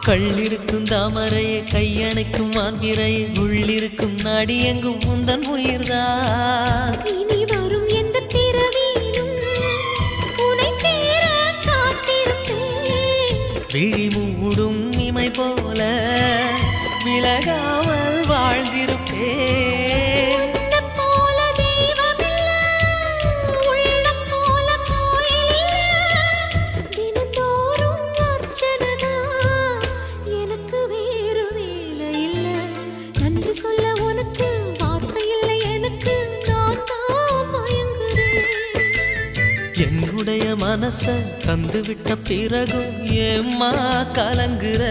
கள்ளிருக்கும் தாமரையை கையணைக்கும் மான்பிரையை உள்ளிருக்கும் நாடி எங்கும் முந்தன் உயிர்தான். இனி வரும் எந்த பிறவியிலும் உனை சேர காத்திருப்பேன். விழி மூடும் இமை போல விலகாமல் வாழ்ந்திருப்பேன். என்னுடைய மனச தந்து விட்ட பிறகும் ஏம்மா கலங்குற?